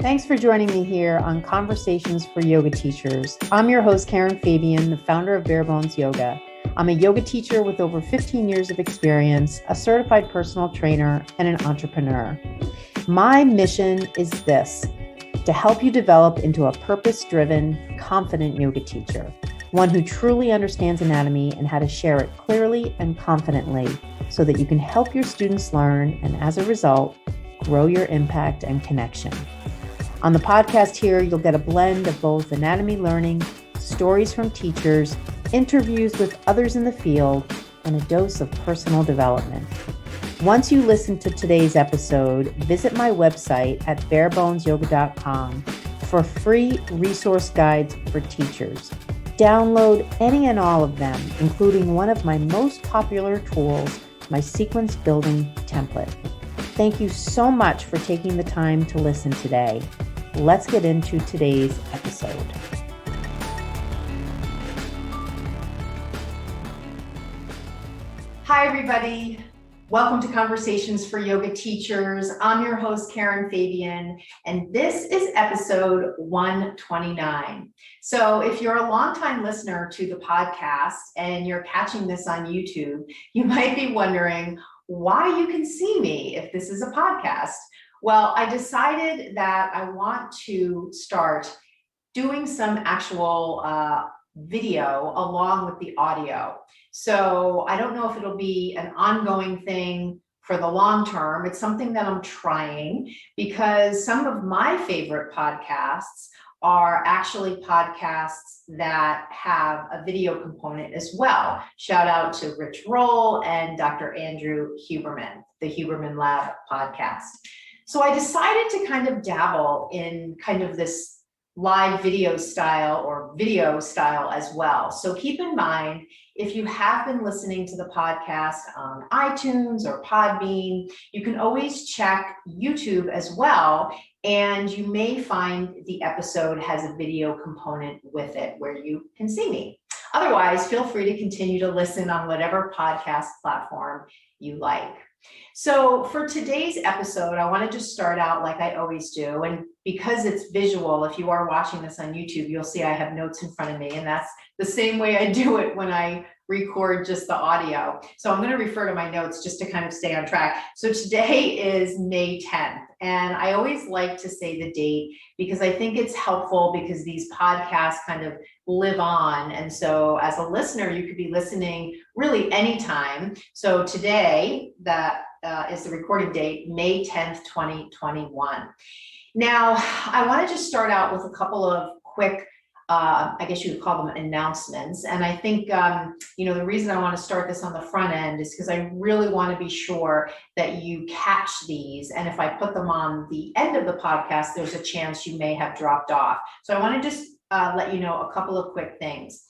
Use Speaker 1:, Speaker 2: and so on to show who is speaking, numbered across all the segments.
Speaker 1: Thanks for joining me here on Conversations for Yoga Teachers. I'm your host, Karen Fabian, the founder of Bare Bones Yoga. I'm a yoga teacher with over 15 years of experience, a certified personal trainer, and an entrepreneur. My mission is this: to help you develop into a purpose-driven, confident yoga teacher, one who truly understands anatomy and how to share it clearly and confidently so that you can help your students learn and, as a result, grow your impact and connection. On the podcast here, you'll get a blend of both anatomy learning, stories from teachers, interviews with others in the field, and a dose of personal development. Once you listen to today's episode, visit my website at barebonesyoga.com for free resource guides for teachers. Download any and all of them, including one of my most popular tools, my sequence building template. Thank you so much for taking the time to listen today. Let's get into today's episode. Hi, everybody. Welcome to Conversations for Yoga Teachers. I'm your host, Karen Fabian, and this is episode 129. So if you're a longtime listener to the podcast and you're catching this on YouTube, you might be wondering why you can see me if this is a podcast. Well, I decided that I want to start doing some actual video along with the audio. So I don't know if it'll be an ongoing thing for the long term. It's something that I'm trying because some of my favorite podcasts are actually podcasts that have a video component as well. Shout out to Rich Roll and Dr. Andrew Huberman, the Huberman Lab podcast. So I decided to kind of dabble in kind of this live video style or video style as well. So keep in mind, if you have been listening to the podcast on iTunes or Podbean, you can always check YouTube as well. And you may find the episode has a video component with it where you can see me. Otherwise, feel free to continue to listen on whatever podcast platform you like. So for today's episode, I want to just start out like I always do. And because it's visual, if you are watching this on YouTube, you'll see I have notes in front of me. And that's the same way I do it when I record just the audio. So I'm going to refer to my notes just to kind of stay on track. So today is May 10th. And I always like to say the date because I think it's helpful because these podcasts kind of live on. And so as a listener, you could be listening really anytime. So today, that is the recording date, May 10th, 2021. Now, I want to just start out with a couple of quick I guess you would call them announcements. And I think, the reason I want to start this on the front end is because I really want to be sure that you catch these. And if I put them on the end of the podcast, there's a chance you may have dropped off. So I want to just let you know a couple of quick things.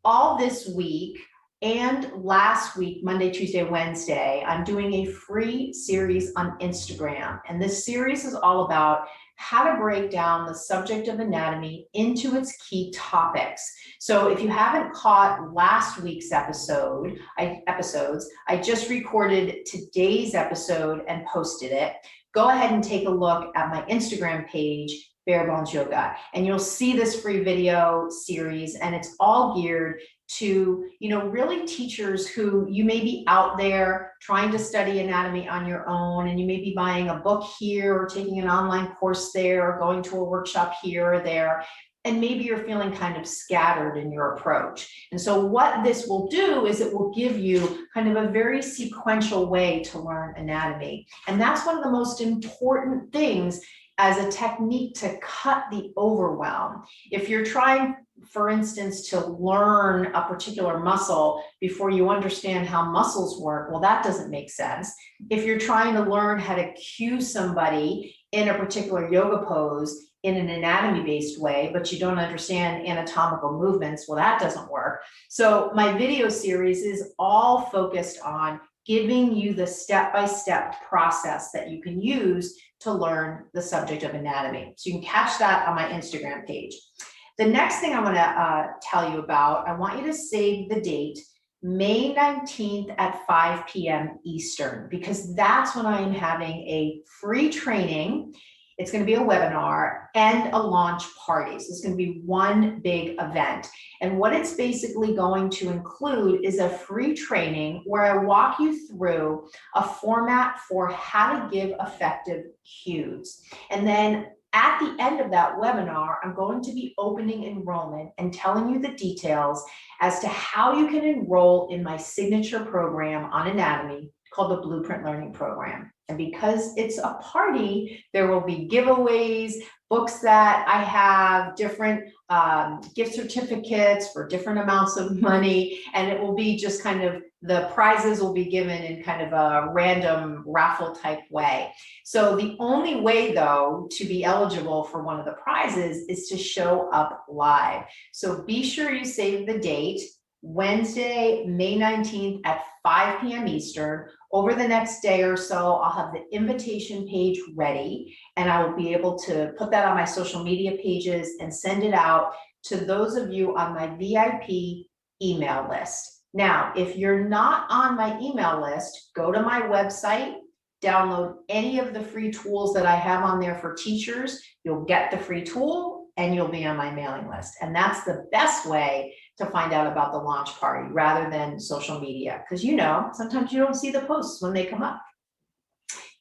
Speaker 1: All this week and last week, Monday, Tuesday, Wednesday, I'm doing a free series on Instagram. And this series is all about how to break down the subject of anatomy into its key topics. So if you haven't caught last week's episodes, I just recorded today's episode and posted it. Go ahead and take a look at my Instagram page, Bare Bones Yoga, and you'll see this free video series, and it's all geared to, really teachers who you may be out there trying to study anatomy on your own, and you may be buying a book here or taking an online course there or going to a workshop here or there. And maybe you're feeling kind of scattered in your approach. And so what this will do is it will give you kind of a very sequential way to learn anatomy. And that's one of the most important things as a technique to cut the overwhelm. If you're trying, for instance, to learn a particular muscle before you understand how muscles work, well, that doesn't make sense. If you're trying to learn how to cue somebody in a particular yoga pose in an anatomy-based way, but you don't understand anatomical movements, well, that doesn't work. So my video series is all focused on giving you the step-by-step process that you can use to learn the subject of anatomy. So you can catch that on my Instagram page. The next thing I want to tell you about, I want you to save the date, May 19th at 5 p.m. Eastern, because that's when I am having a free training. It's going to be a webinar and a launch party. So it's going to be one big event. And what it's basically going to include is a free training where I walk you through a format for how to give effective cues. And then at the end of that webinar, I'm going to be opening enrollment and telling you the details as to how you can enroll in my signature program on anatomy called the Blueprint Learning Program. And because it's a party, there will be giveaways, books that I have, different gift certificates for different amounts of money, and it will be just kind of, the prizes will be given in kind of a random raffle type way. So the only way though to be eligible for one of the prizes is to show up live. So be sure you save the date, Wednesday, May 19th at 5 p.m. Eastern. Over the next day or so, I'll have the invitation page ready, and I will be able to put that on my social media pages and send it out to those of you on my VIP email list. Now, if you're not on my email list, go to my website, download any of the free tools that I have on there for teachers. You'll get the free tool and you'll be on my mailing list. And that's the best way to find out about the launch party rather than social media, because sometimes you don't see the posts when they come up.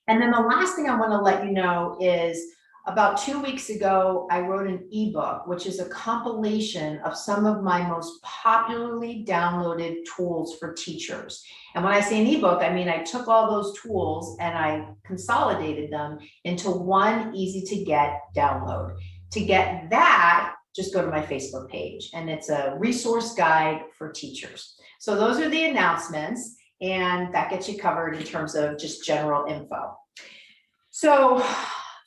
Speaker 1: And then the last thing I want to let you know is about 2 weeks ago, I wrote an ebook, which is a compilation of some of my most popularly downloaded tools for teachers. And when I say an ebook, I mean I took all those tools and I consolidated them into one easy to get download. To get that, just go to my Facebook page, and it's a resource guide for teachers. So those are the announcements, and that gets you covered in terms of just general info. So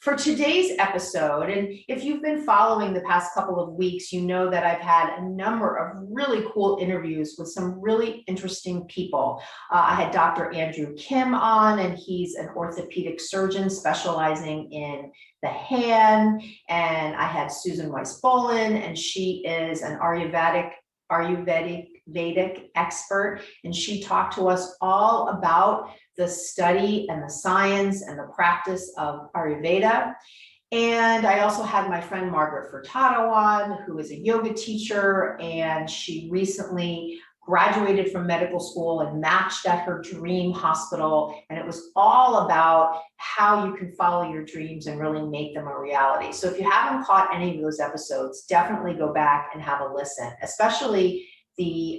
Speaker 1: for today's episode, and if you've been following the past couple of weeks, you know that I've had a number of really cool interviews with some really interesting people. I had Dr. Andrew Kim on, and he's an orthopedic surgeon specializing in the hand. And I had Susan Weiss-Bolin, and she is an Ayurvedic expert, and she talked to us all about the study and the science and the practice of Ayurveda. And I also had my friend Margaret Furtado on, who is a yoga teacher, and she recently graduated from medical school and matched at her dream hospital. And it was all about how you can follow your dreams and really make them a reality. So if you haven't caught any of those episodes, definitely go back and have a listen, especially the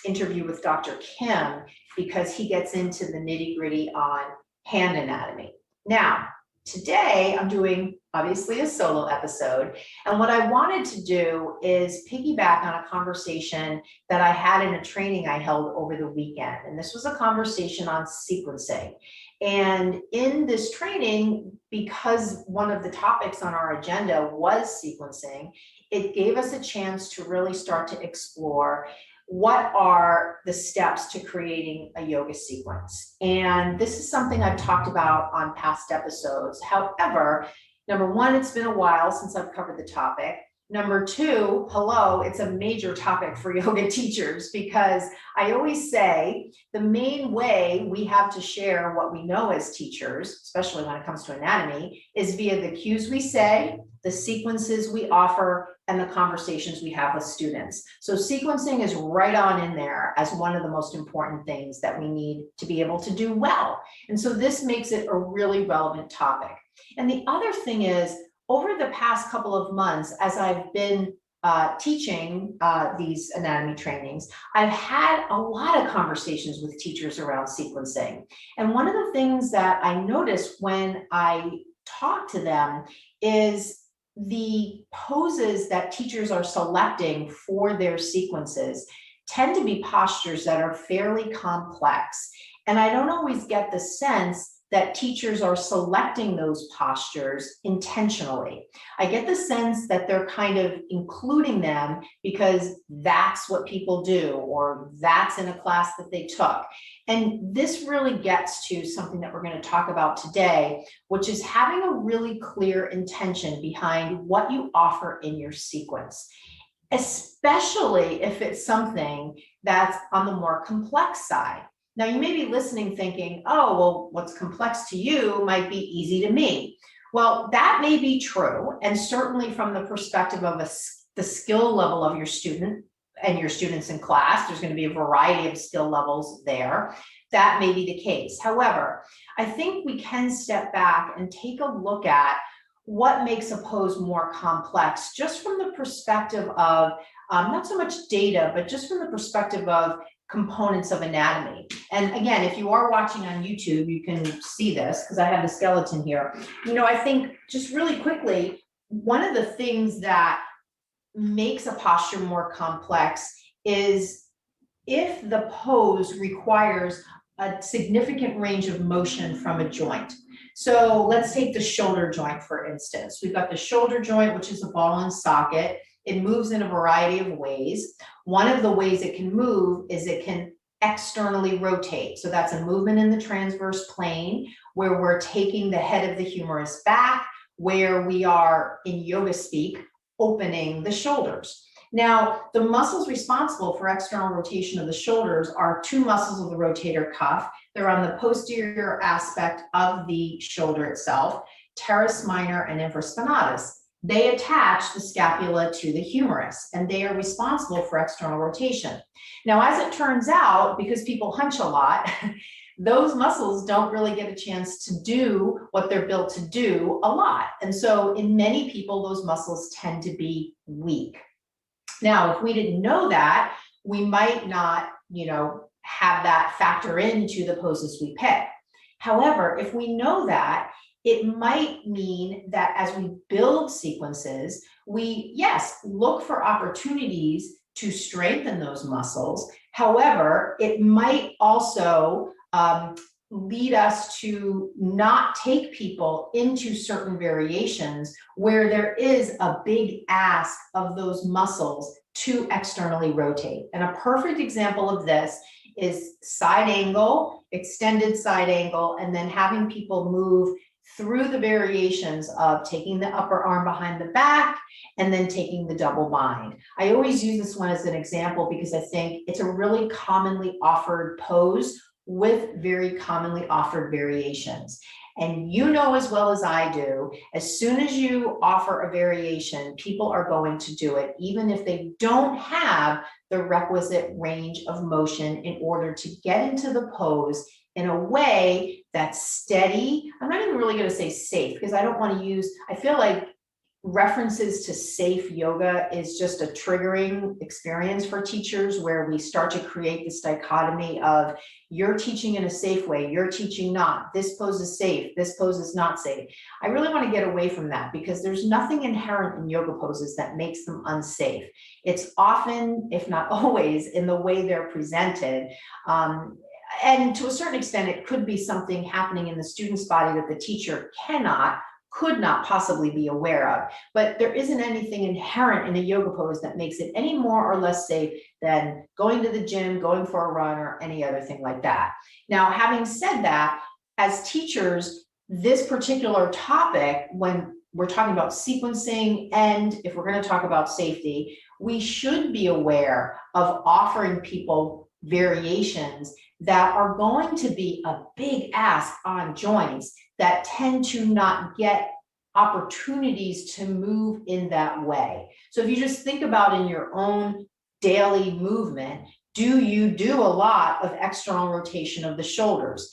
Speaker 1: interview with Dr. Kim, because he gets into the nitty-gritty on hand anatomy. Now, today I'm doing obviously a solo episode, and what I wanted to do is piggyback on a conversation that I had in a training I held over the weekend. And this was a conversation on sequencing. And in this training, because one of the topics on our agenda was sequencing, it gave us a chance to really start to explore what are the steps to creating a yoga sequence. And this is something I've talked about on past episodes. However, number one, it's been a while since I've covered the topic. Number two, hello, it's a major topic for yoga teachers, because I always say the main way we have to share what we know as teachers, especially when it comes to anatomy, is via the cues we say, the sequences we offer, and the conversations we have with students. So sequencing is right on in there as one of the most important things that we need to be able to do well. And so this makes it a really relevant topic. And the other thing is, over the past couple of months, as I've been teaching these anatomy trainings, I've had a lot of conversations with teachers around sequencing. And one of the things that I noticed when I talk to them is the poses that teachers are selecting for their sequences tend to be postures that are fairly complex. And I don't always get the sense that teachers are selecting those postures intentionally. I get the sense that they're kind of including them because that's what people do, or that's in a class that they took. And this really gets to something that we're going to talk about today, which is having a really clear intention behind what you offer in your sequence, especially if it's something that's on the more complex side. Now, you may be listening thinking, oh, well, what's complex to you might be easy to me. Well, that may be true, and certainly from the perspective of the skill level of your student and your students in class, there's going to be a variety of skill levels there. That may be the case. However, I think we can step back and take a look at what makes a pose more complex, just from the perspective of not so much data, but just from the perspective of components of anatomy. And again, if you are watching on YouTube, you can see this because I have the skeleton here. I think just really quickly, one of the things that makes a posture more complex is if the pose requires a significant range of motion from a joint. So let's take the shoulder joint, for instance. We've got the shoulder joint, which is a ball and socket. It moves in a variety of ways. One of the ways it can move is it can externally rotate. So that's a movement in the transverse plane where we're taking the head of the humerus back, where we are, in yoga speak, opening the shoulders. Now, the muscles responsible for external rotation of the shoulders are two muscles of the rotator cuff. They're on the posterior aspect of the shoulder itself, teres minor and infraspinatus. They attach the scapula to the humerus, and they are responsible for external rotation. Now, as it turns out, because people hunch a lot, those muscles don't really get a chance to do what they're built to do a lot. And so in many people, those muscles tend to be weak. Now, if we didn't know that, we might not, have that factor into the poses we pick. However, if we know that, it might mean that as we build sequences, we, yes, look for opportunities to strengthen those muscles. However, it might also lead us to not take people into certain variations where there is a big ask of those muscles to externally rotate. And a perfect example of this is side angle, extended side angle, and then having people move through the variations of taking the upper arm behind the back and then taking the double bind. I always use this one as an example because I think it's a really commonly offered pose with very commonly offered variations. And as well as I do, as soon as you offer a variation, people are going to do it, even if they don't have the requisite range of motion in order to get into the pose in a way that's steady. I'm not even really going to say safe because I feel like references to safe yoga is just a triggering experience for teachers where we start to create this dichotomy of you're teaching in a safe way, you're teaching not, this pose is safe, this pose is not safe. I really want to get away from that because there's nothing inherent in yoga poses that makes them unsafe. It's often, if not always, in the way they're presented. And to a certain extent, it could be something happening in the student's body that the teacher could not possibly be aware of. But there isn't anything inherent in a yoga pose that makes it any more or less safe than going to the gym, going for a run, or any other thing like that. Now, having said that, as teachers, this particular topic, when we're talking about sequencing and if we're going to talk about safety, we should be aware of offering people variations that are going to be a big ask on joints that tend to not get opportunities to move in that way. So if you just think about in your own daily movement, do you do a lot of external rotation of the shoulders?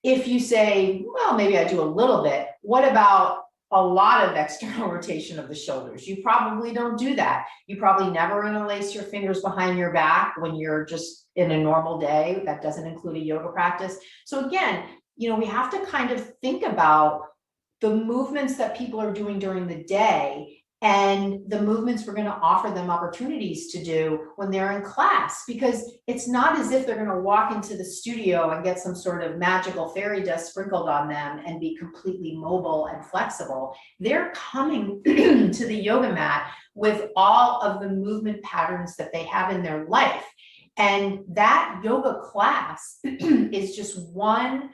Speaker 1: If you say, well, maybe I do a little bit, what about a lot of external rotation of the shoulders? You probably don't do that. You probably never interlace your fingers behind your back when you're just in a normal day. That doesn't include a yoga practice. So again, we have to kind of think about the movements that people are doing during the day and the movements we're going to offer them opportunities to do when they're in class, because it's not as if they're going to walk into the studio and get some sort of magical fairy dust sprinkled on them and be completely mobile and flexible. They're coming to the yoga mat with all of the movement patterns that they have in their life. And that yoga class is just one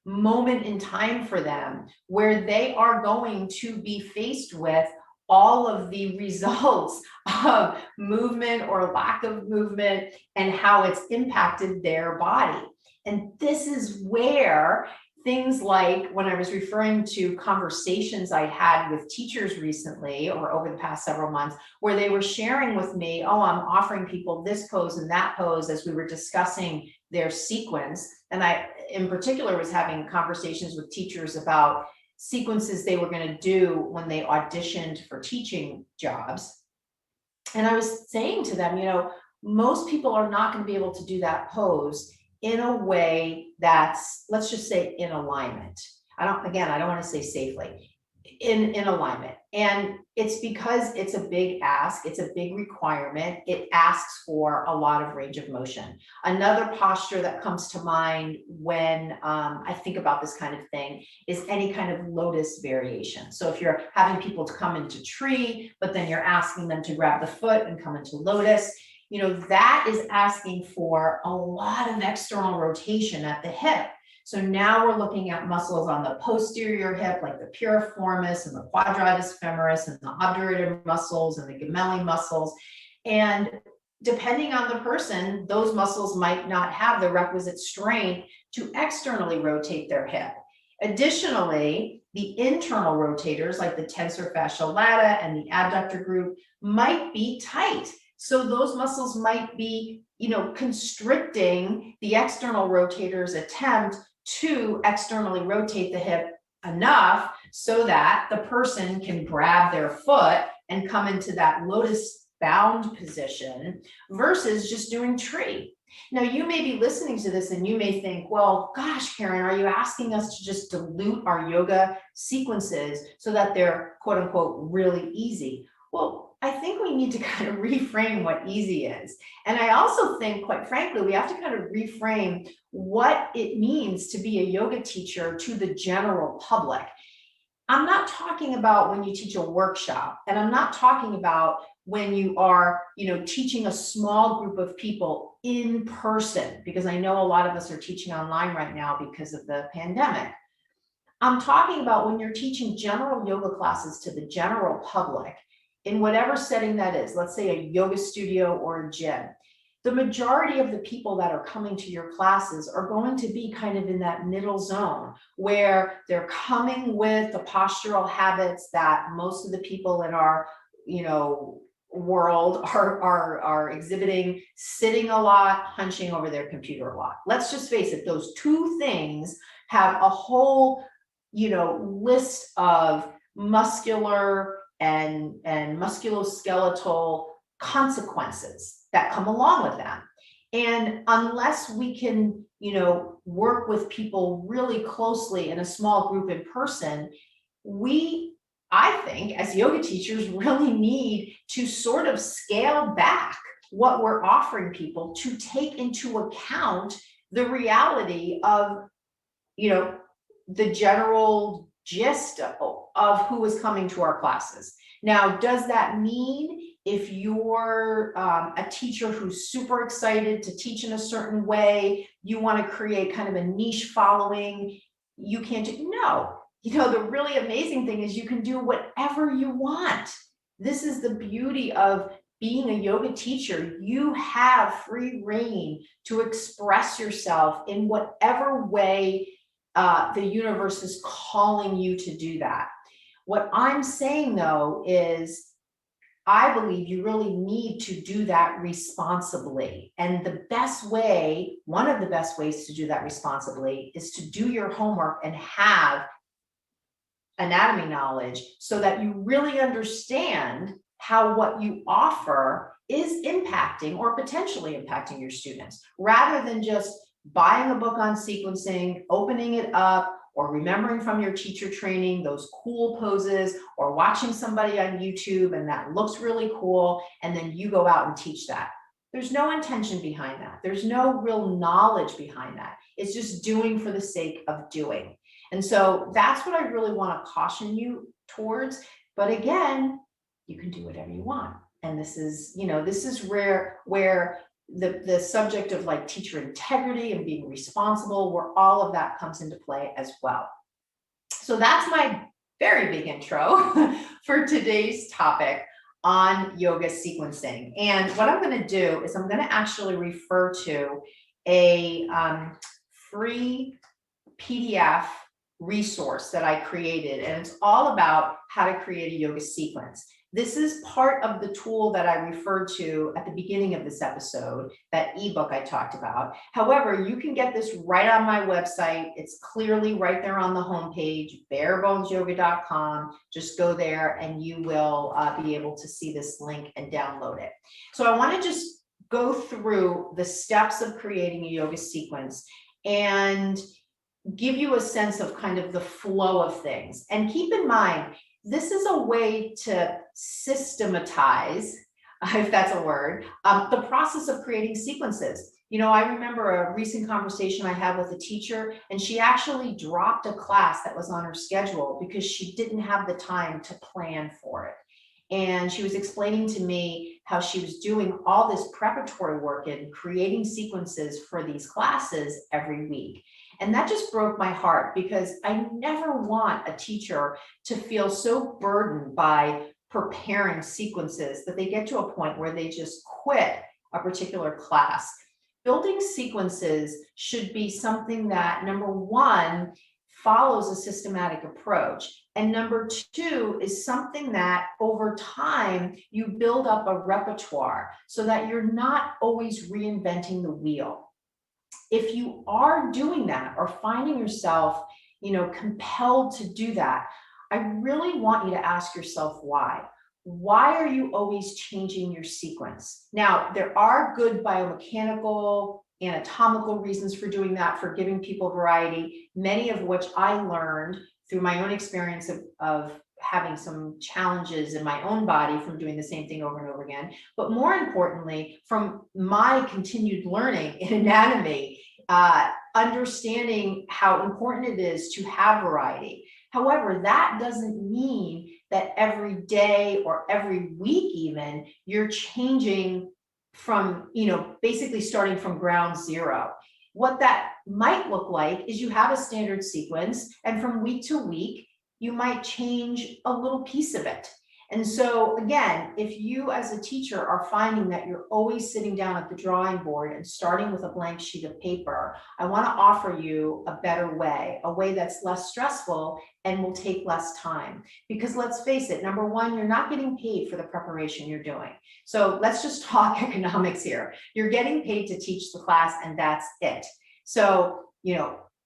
Speaker 1: moment in time for them where they are going to be faced with all of the results of movement or lack of movement and how it's impacted their body. And this is where things like when I was referring to conversations I had with teachers recently or over the past several months, where they were sharing with me, oh, I'm offering people this pose and that pose as we were discussing their sequence. And I, in particular, was having conversations with teachers about sequences they were going to do when they auditioned for teaching jobs. And I was saying to them, most people are not going to be able to do that pose in a way that's, let's just say, in alignment. I don't want to say safely, in alignment. And it's because it's a big ask, it's a big requirement. It asks for a lot of range of motion. Another posture that comes to mind when I think about this kind of thing is any kind of lotus variation. So if you're having people to come into tree, but then you're asking them to grab the foot and come into lotus, that is asking for a lot of external rotation at the hip. So now we're looking at muscles on the posterior hip, like the piriformis and the quadratus femoris and the obturator muscles and the gemelli muscles. And depending on the person, those muscles might not have the requisite strength to externally rotate their hip. Additionally, the internal rotators, like the tensor fasciae lata and the adductor group, might be tight. So those muscles might be, constricting the external rotator's attempt to externally rotate the hip enough so that the person can grab their foot and come into that lotus bound position versus just doing tree. Now, you may be listening to this and you may think, well, gosh, Karen, are you asking us to just dilute our yoga sequences so that they're quote unquote really easy? Well, I think we need to kind of reframe what easy is. And I also think, quite frankly, we have to kind of reframe what it means to be a yoga teacher to the general public. I'm not talking about when you teach a workshop, and I'm not talking about when you are, teaching a small group of people in person, because I know a lot of us are teaching online right now because of the pandemic. I'm talking about when you're teaching general yoga classes to the general public, in whatever setting that is, let's say a yoga studio or a gym. The majority of the people that are coming to your classes are going to be kind of in that middle zone where they're coming with the postural habits that most of the people in our, world are exhibiting, sitting a lot, hunching over their computer a lot. Let's just face it, those two things have a whole, list of muscular and musculoskeletal consequences that come along with that. And unless we can, work with people really closely in a small group in person, I think, as yoga teachers, really need to sort of scale back what we're offering people to take into account the reality of, the general gist of who is coming to our classes. Now, does that mean if you're a teacher who's super excited to teach in a certain way, you want to create kind of a niche following, you can't do? No. The really amazing thing is you can do whatever you want. This is the beauty of being a yoga teacher. You have free reign to express yourself in whatever way the universe is calling you to do that. What I'm saying, though, is I believe you really need to do that responsibly. And the best way, one of the best ways to do that responsibly, is to do your homework and have anatomy knowledge so that you really understand how what you offer is impacting or potentially impacting your students, rather than just buying a book on sequencing, opening it up, or remembering from your teacher training those cool poses, or watching somebody on YouTube and that looks really cool, and then you go out and teach that. There's no intention behind that. There's no real knowledge behind that. It's just doing for the sake of doing. And so that's what I really want to caution you towards. But again, you can do whatever you want. And this is, this is where the subject of like teacher integrity and being responsible, where all of that comes into play as well. So that's my very big intro for today's topic on yoga sequencing. And what I'm going to do is I'm going to actually refer to a free PDF resource that I created, and it's all about how to create a yoga sequence. This is part of the tool that I referred to at the beginning of this episode, that ebook I talked about. However, you can get this right on my website. It's clearly right there on the homepage, barebonesyoga.com. Just go there and you will be able to see this link and download it. So I want to just go through the steps of creating a yoga sequence and give you a sense of kind of the flow of things. And keep in mind, this is a way to systematize, if that's a word, the process of creating sequences. You know, I remember a recent conversation I had with a teacher, and she actually dropped a class that was on her schedule because she didn't have the time to plan for it. And she was explaining to me how she was doing all this preparatory work and creating sequences for these classes every week. And that just broke my heart, because I never want a teacher to feel so burdened by preparing sequences that they get to a point where they just quit a particular class. Building sequences should be something that, number one, follows a systematic approach. And number two is something that over time you build up a repertoire so that you're not always reinventing the wheel. If you are doing that or finding yourself, compelled to do that, I really want you to ask yourself why. Why are you always changing your sequence? Now, there are good biomechanical, anatomical reasons for doing that, for giving people variety, many of which I learned through my own experience of having some challenges in my own body from doing the same thing over and over again. But more importantly, from my continued learning in anatomy, understanding how important it is to have variety. However, that doesn't mean that every day or every week even, you're changing from, basically starting from ground zero. What that might look like is you have a standard sequence, and from week to week, you might change a little piece of it. And so again, if you as a teacher are finding that you're always sitting down at the drawing board and starting with a blank sheet of paper, I want to offer you a better way, a way that's less stressful and will take less time. Because let's face it, number one, you're not getting paid for the preparation you're doing. So let's just talk economics here. You're getting paid to teach the class, and that's it. So,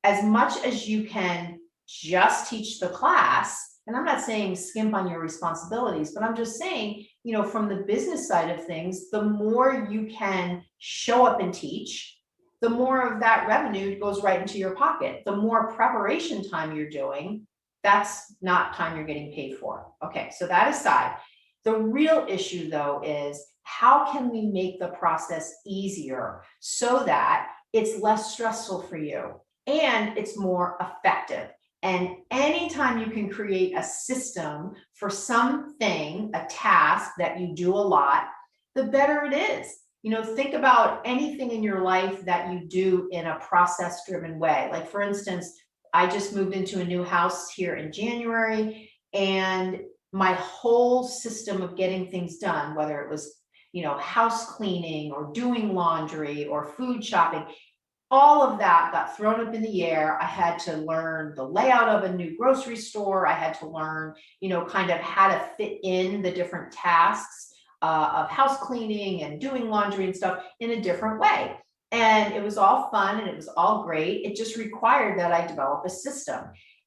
Speaker 1: as much as you can just teach the class, and I'm not saying skimp on your responsibilities, but I'm just saying, from the business side of things, the more you can show up and teach, the more of that revenue goes right into your pocket. The more preparation time you're doing, that's not time you're getting paid for. Okay, so that aside, the real issue though is, how can we make the process easier so that it's less stressful for you and it's more effective? And anytime you can create a system for something, a task that you do a lot, the better it is. Think about anything in your life that you do in a process-driven way. Like, for instance, I just moved into a new house here in January, and my whole system of getting things done, whether it was, house cleaning or doing laundry or food shopping, all of that got thrown up in the air. I had to learn the layout of a new grocery store. I had to learn, kind of how to fit in the different tasks of house cleaning and doing laundry and stuff in a different way. And it was all fun and it was all great. It just required that I develop a system.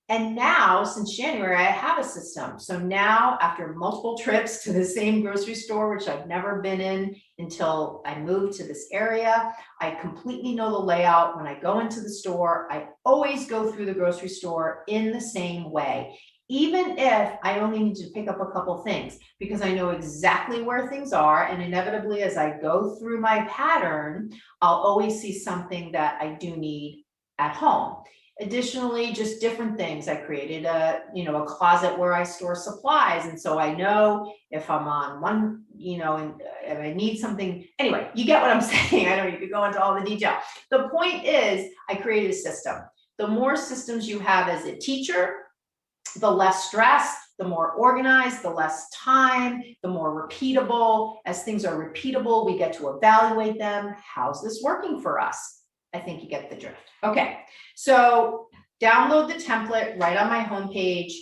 Speaker 1: And now, since January, I have a system. So now, after multiple trips to the same grocery store, which I've never been in until I moved to this area, I completely know the layout. When I go into the store, I always go through the grocery store in the same way, even if I only need to pick up a couple things, because I know exactly where things are. And inevitably, as I go through my pattern, I'll always see something that I do need at home. Additionally, just different things. I created a closet where I store supplies. And so I know if I'm on one, and I need something. Anyway, you get what I'm saying. I don't need to go into all the detail. The point is, I created a system. The more systems you have as a teacher, the less stress, the more organized, the less time, the more repeatable. As things are repeatable, we get to evaluate them. How's this working for us? I think you get the drift. Okay, so download the template right on my homepage.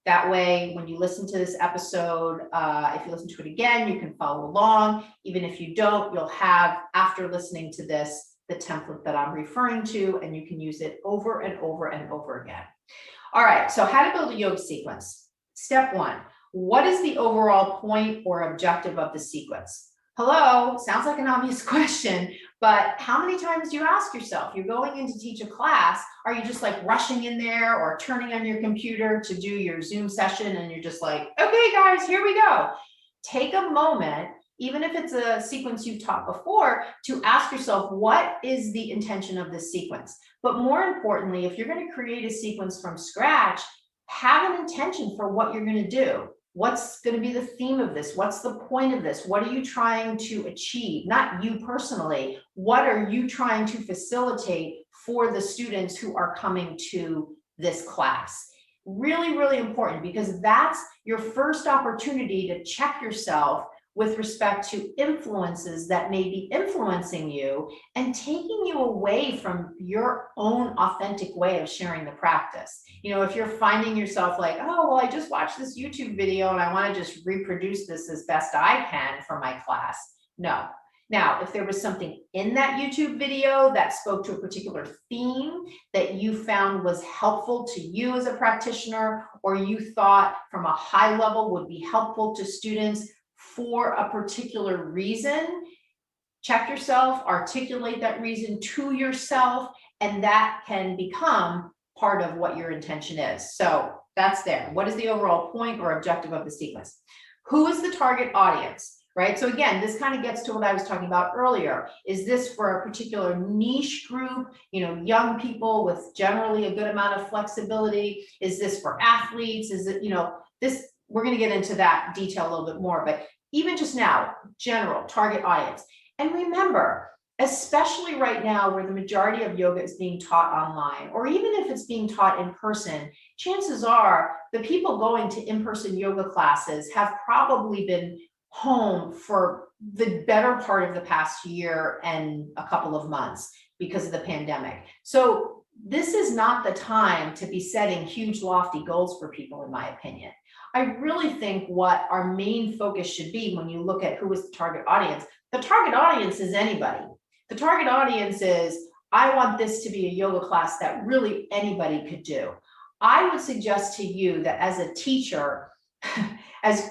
Speaker 1: That way, when you listen to this episode, if you listen to it again, you can follow along. Even if you don't, you'll have, after listening to this, the template that I'm referring to, and you can use it over and over and over again. All right, so how to build a yoga sequence. Step one, what is the overall point or objective of the sequence? Hello, sounds like an obvious question, but how many times do you ask yourself? You're going in to teach a class, are you just like rushing in there or turning on your computer to do your Zoom session and you're just like, okay guys, here we go. Take a moment, even if it's a sequence you've taught before, to ask yourself, what is the intention of this sequence? But more importantly, if you're going to create a sequence from scratch, have an intention for what you're going to do. What's going to be the theme of this? What's the point of this? What are you trying to achieve? Not you personally. What are you trying to facilitate for the students who are coming to this class? Really, really important, because that's your first opportunity to check yourself with respect to influences that may be influencing you and taking you away from your own authentic way of sharing the practice. You know, if you're finding yourself like, oh, well, I just watched this YouTube video and I want to just reproduce this as best I can for my class. No. Now, if there was something in that YouTube video that spoke to a particular theme that you found was helpful to you as a practitioner, or you thought from a high level would be helpful to students for a particular reason, check yourself, articulate that reason to yourself, and that can become part of what your intention is. So that's there. What is the overall point or objective of the sequence? Who is the target audience, right? So again, this kind of gets to what I was talking about earlier. Is this for a particular niche group, you know, young people with generally a good amount of flexibility? Is this for athletes? Is it, you know, this, we're going to get into that detail a little bit more, but even just now, general target audience. And remember, especially right now where the majority of yoga is being taught online, or even if it's being taught in person, chances are the people going to in-person yoga classes have probably been home for the better part of the past year and a couple of months because of the pandemic. So this is not the time to be setting huge, lofty goals for people, in my opinion. I really think what our main focus should be when you look at who is the target audience, the target audience is anybody. The target audience is, I want this to be a yoga class that really anybody could do. I would suggest to you that as a teacher, as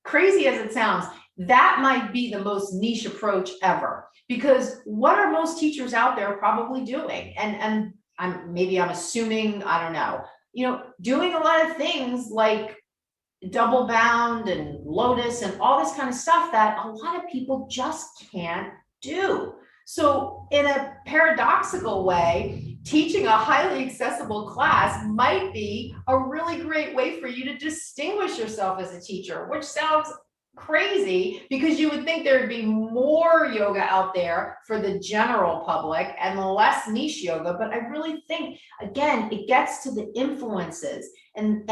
Speaker 1: crazy as it sounds, that might be the most niche approach ever, because what are most teachers out there probably doing? And maybe I'm assuming, I don't know, you know, doing a lot of things like double bound and lotus and all this kind of stuff that a lot of people just can't do. So in a paradoxical way, teaching a highly accessible class might be a really great way for you to distinguish yourself as a teacher, which sounds crazy because you would think there would be more yoga out there for the general public and less niche yoga. But I really think, again, it gets to the influences and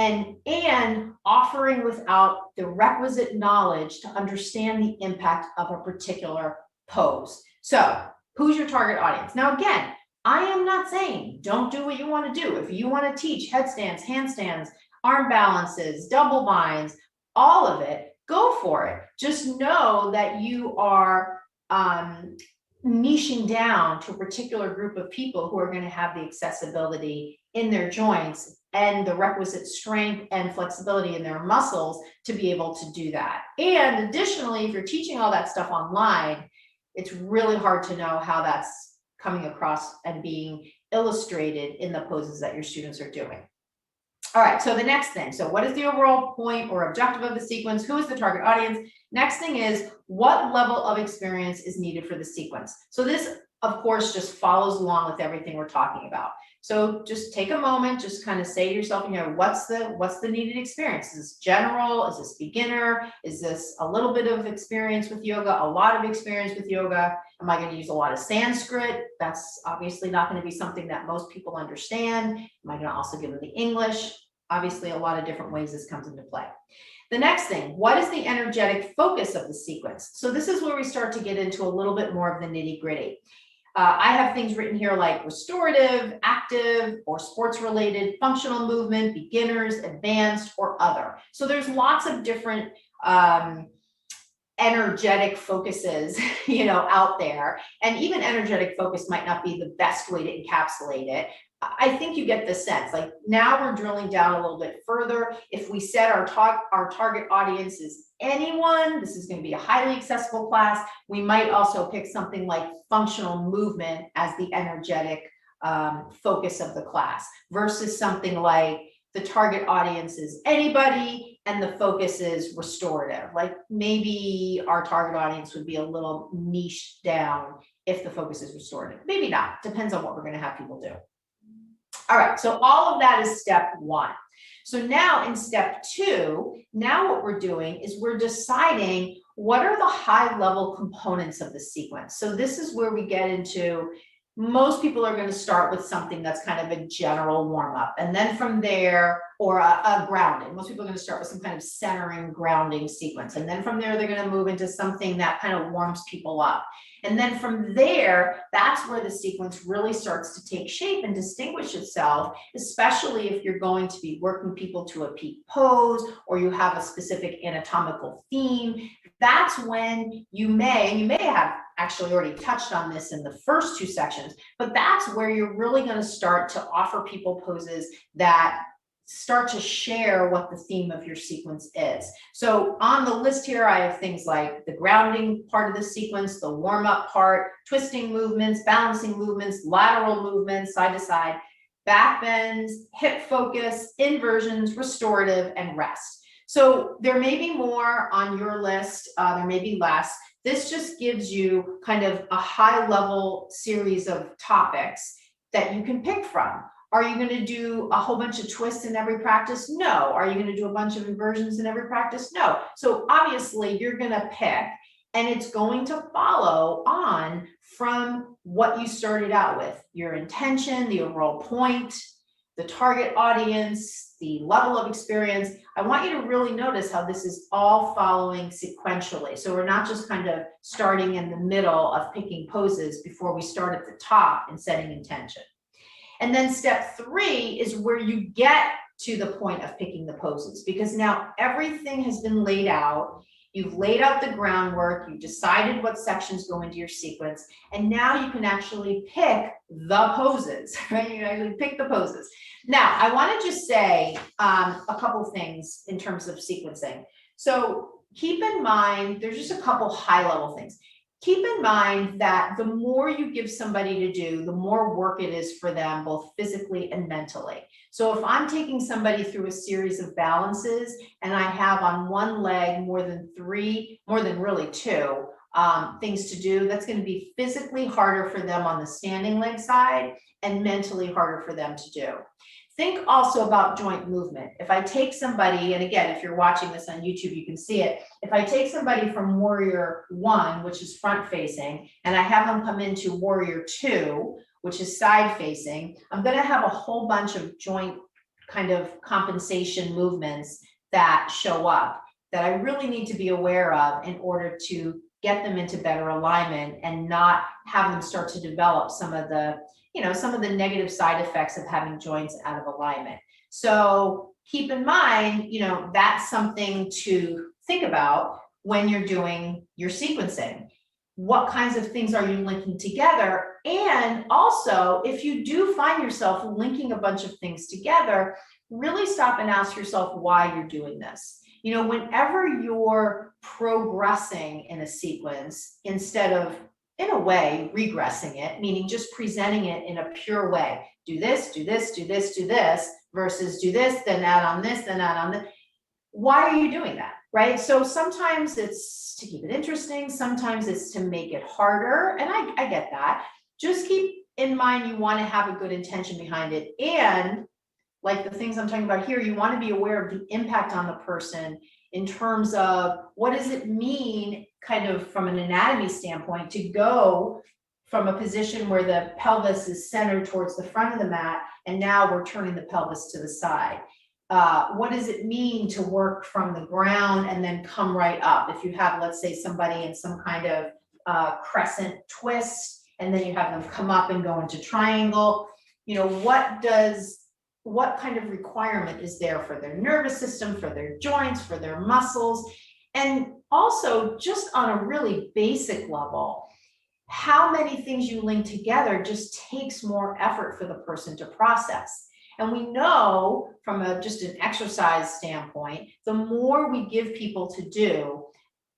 Speaker 1: offering without the requisite knowledge to understand the impact of a particular pose. So who's your target audience? Now, again, I am not saying don't do what you want to do. If you want to teach headstands, handstands, arm balances, double binds, all of it, go for it. Just know that you are niching down to a particular group of people who are going to have the accessibility in their joints and the requisite strength and flexibility in their muscles to be able to do that. And additionally, if you're teaching all that stuff online, it's really hard to know how that's coming across and being illustrated in the poses that your students are doing. All right, so the next thing, so what is the overall point or objective of the sequence? Who is the target audience? Next thing is, what level of experience is needed for the sequence? So this, of course, just follows along with everything we're talking about. So just take a moment, just kind of say to yourself, you know, what's the needed experience? Is this general? Is this beginner? Is this a little bit of experience with yoga? A lot of experience with yoga? Am I going to use a lot of Sanskrit? That's obviously not going to be something that most people understand. Am I going to also give them the English? Obviously, a lot of different ways this comes into play. The next thing, what is the energetic focus of the sequence? So this is where we start to get into a little bit more of the nitty-gritty. I have things written here like restorative, active, or sports related, functional movement, beginners, advanced, or other. So there's lots of different energetic focuses, out there. And even energetic focus might not be the best way to encapsulate it. I think you get the sense, like now we're drilling down a little bit further. If we said our target audience is anyone, this is going to be a highly accessible class. We might also pick something like functional movement as the energetic focus of the class versus something like the target audience is anybody and the focus is restorative. Like maybe our target audience would be a little niche down if the focus is restorative. Maybe not, depends on what we're going to have people do. All right, so all of that is step one. So now in step two, now what we're doing is we're deciding what are the high level components of the sequence. So this is where we get into, most people are going to start with something that's kind of a general warm up. And then from there, or a grounding. Most people are going to start with some kind of centering grounding sequence. And then from there, they're going to move into something that kind of warms people up. And then from there, that's where the sequence really starts to take shape and distinguish itself, especially if you're going to be working people to a peak pose or you have a specific anatomical theme. That's when you may have actually already touched on this in the first two sections, but that's where you're really going to start to offer people poses that start to share what the theme of your sequence is. So on the list here, I have things like the grounding part of the sequence, the warm-up part, twisting movements, balancing movements, lateral movements, side to side, back bends, hip focus, inversions, restorative, and rest. So there may be more on your list, there may be less. This just gives you kind of a high-level series of topics that you can pick from. Are you going to do a whole bunch of twists in every practice? No. Are you going to do a bunch of inversions in every practice? No. So obviously you're going to pick, and it's going to follow on from what you started out with, your intention, the overall point, the target audience, the level of experience. I want you to really notice how this is all following sequentially. So we're not just kind of starting in the middle of picking poses before we start at the top and setting intention. And then step three is where you get to the point of picking the poses, because now everything has been laid out. You've laid out the groundwork, you've decided what sections go into your sequence, and now you can actually pick the poses, right? You can actually pick the poses. Now, I want to just say a couple things in terms of sequencing. So keep in mind, there's just a couple high-level things. Keep in mind that the more you give somebody to do, the more work it is for them, both physically and mentally. So if I'm taking somebody through a series of balances and I have on one leg more than really two things to do, that's going to be physically harder for them on the standing leg side and mentally harder for them to do. Think also about joint movement. If I take somebody, and again, if you're watching this on YouTube, you can see it. If I take somebody from Warrior 1, which is front facing, and I have them come into Warrior 2, which is side facing, I'm going to have a whole bunch of joint kind of compensation movements that show up that I really need to be aware of in order to get them into better alignment and not have them start to develop some of the negative side effects of having joints out of alignment. So keep in mind, that's something to think about when you're doing your sequencing. What kinds of things are you linking together? And also, if you do find yourself linking a bunch of things together, really stop and ask yourself why you're doing this. Whenever you're progressing in a sequence, instead of, in a way, regressing it, meaning just presenting it in a pure way, do this, do this, do this, do this, versus do this, then add on this, then add on this. Why are you doing that, right? So sometimes it's to keep it interesting, sometimes it's to make it harder, and I get that. Just keep in mind you want to have a good intention behind it, and like the things I'm talking about here, you want to be aware of the impact on the person in terms of what does it mean kind of from an anatomy standpoint to go from a position where the pelvis is centered towards the front of the mat and now we're turning the pelvis to the side. What does it mean to work from the ground and then come right up? If you have, let's say, somebody in some kind of crescent twist and then you have them come up and go into triangle. You know, what kind of requirement is there for their nervous system, for their joints, for their muscles? And also, just on a really basic level, how many things you link together just takes more effort for the person to process. And we know from just an exercise standpoint, the more we give people to do,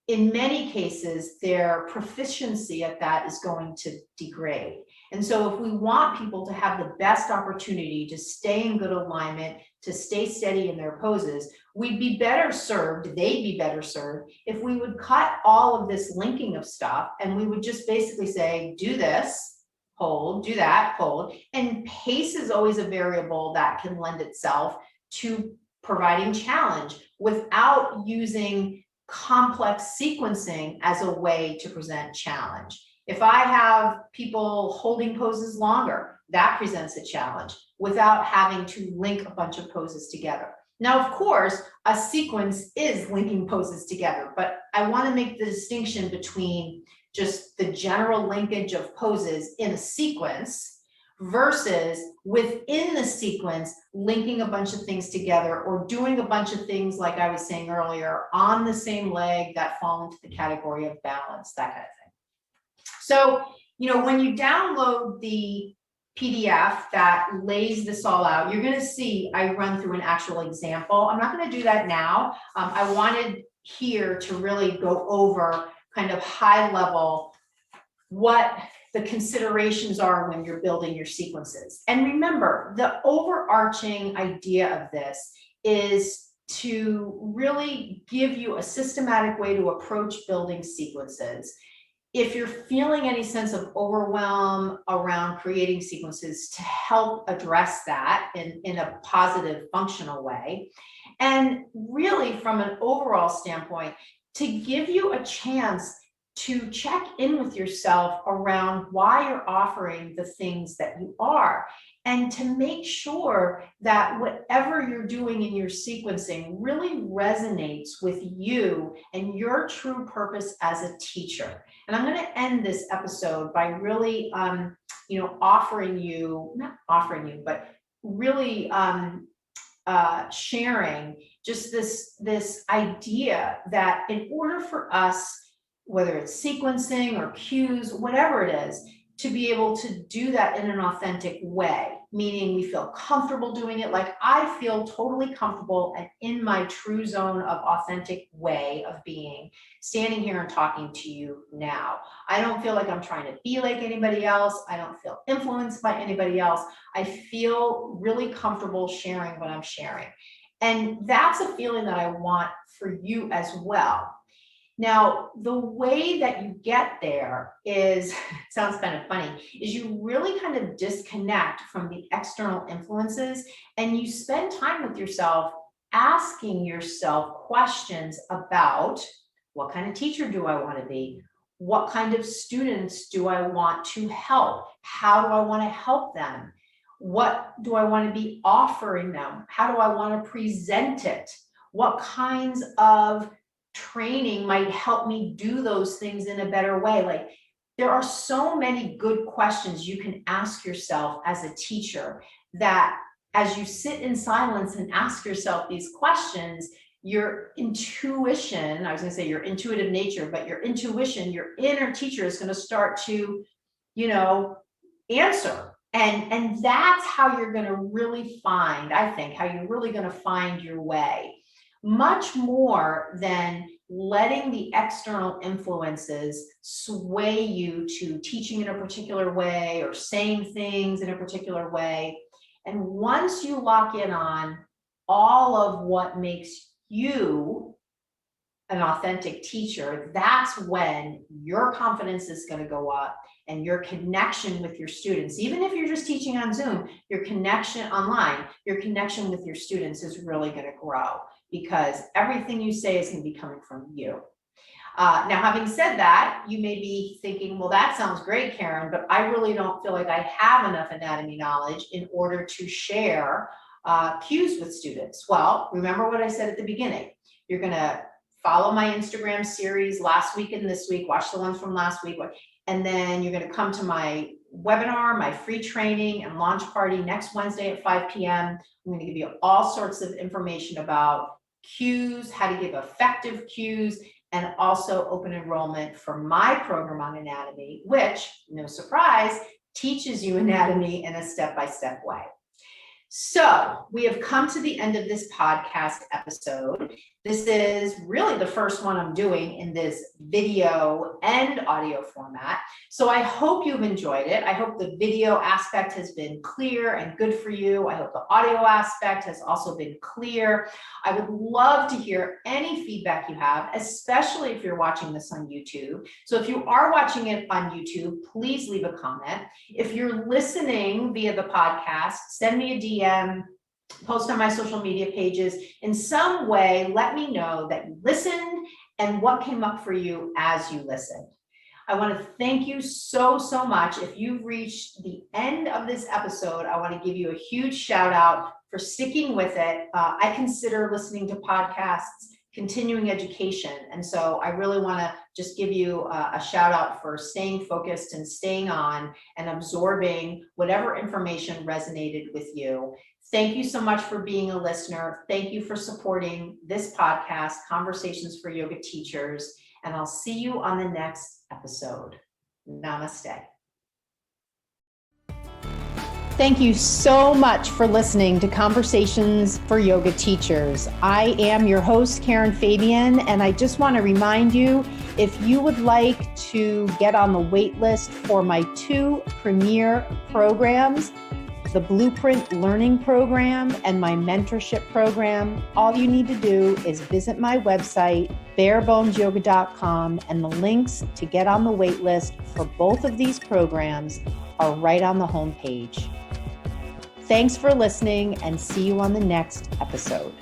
Speaker 1: in many cases, their proficiency at that is going to degrade. And so if we want people to have the best opportunity to stay in good alignment, to stay steady in their poses, we'd be better served, they'd be better served, if we would cut all of this linking of stuff and we would just basically say, do this, hold, do that, hold. And pace is always a variable that can lend itself to providing challenge without using complex sequencing as a way to present challenge. If I have people holding poses longer, that presents a challenge without having to link a bunch of poses together. Now, of course, a sequence is linking poses together, but I want to make the distinction between just the general linkage of poses in a sequence versus within the sequence, linking a bunch of things together or doing a bunch of things, like I was saying earlier, on the same leg that fall into the category of balance, that kind of thing. So, you know, when you download the PDF that lays this all out, you're going to see I run through an actual example. I'm not going to do that now. I wanted here to really go over kind of high level what the considerations are when you're building your sequences. And remember, the overarching idea of this is to really give you a systematic way to approach building sequences. If you're feeling any sense of overwhelm around creating sequences, to help address that in a positive, functional way. And really, from an overall standpoint, to give you a chance to check in with yourself around why you're offering the things that you are, and to make sure that whatever you're doing in your sequencing really resonates with you and your true purpose as a teacher. And I'm going to end this episode by really, you know, offering you, not offering you, but really sharing just this idea that in order for us, whether it's sequencing or cues, whatever it is, to be able to do that in an authentic way, meaning we feel comfortable doing it. Like I feel totally comfortable and in my true zone of authentic way of being, standing here and talking to you now. I don't feel like I'm trying to be like anybody else. I don't feel influenced by anybody else. I feel really comfortable sharing what I'm sharing. And that's a feeling that I want for you as well. Now, the way that you get there is, sounds kind of funny, is you really kind of disconnect from the external influences and you spend time with yourself, asking yourself questions about what kind of teacher do I want to be? What kind of students do I want to help? How do I want to help them? What do I want to be offering them? How do I want to present it? What kinds of training might help me do those things in a better way? Like, there are so many good questions you can ask yourself as a teacher that as you sit in silence and ask yourself these questions, your intuition, I was going to say your intuitive nature, but your intuition, your inner teacher is going to start to, you know, answer. And that's how you're going to really find, I think, how you're really going to find your way. Much more than letting the external influences sway you to teaching in a particular way or saying things in a particular way. And once you lock in on all of what makes you an authentic teacher, that's when your confidence is going to go up and your connection with your students, even if you're just teaching on Zoom, your connection online, your connection with your students is really going to grow, because everything you say is going to be coming from you. Now, having said that, you may be thinking, well, that sounds great, Karen, but I really don't feel like I have enough anatomy knowledge in order to share cues with students. Well, remember what I said at the beginning. You're going to follow my Instagram series last week and this week, watch the ones from last week. And then you're going to come to my webinar, my free training and launch party next Wednesday at 5 p.m. I'm going to give you all sorts of information about cues, how to give effective cues, and also open enrollment for my program on anatomy, which, no surprise, teaches you anatomy in a step-by-step way. So we have come to the end of this podcast episode. This is really the first one I'm doing in this video and audio format. So I hope you've enjoyed it. I hope the video aspect has been clear and good for you. I hope the audio aspect has also been clear. I would love to hear any feedback you have, especially if you're watching this on YouTube. So if you are watching it on YouTube, please leave a comment. If you're listening via the podcast, send me a DM, post on my social media pages. In some way, let me know that you listened and what came up for you as you listened. I want to thank you so much. If you've reached the end of this episode, I want to give you a huge shout out for sticking with it. I consider listening to podcasts continuing education. And so I really want to just give you a shout out for staying focused and staying on and absorbing whatever information resonated with you. Thank you so much for being a listener. Thank you for supporting this podcast, Conversations for Yoga Teachers, and I'll see you on the next episode. Namaste. Thank you so much for listening to Conversations for Yoga Teachers. I am your host, Karen Fabian, and I just want to remind you, if you would like to get on the wait list for my 2 premier programs, the Blueprint Learning Program and my mentorship program, all you need to do is visit my website, barebonesyoga.com, and the links to get on the wait list for both of these programs are right on the homepage. Thanks for listening, and see you on the next episode.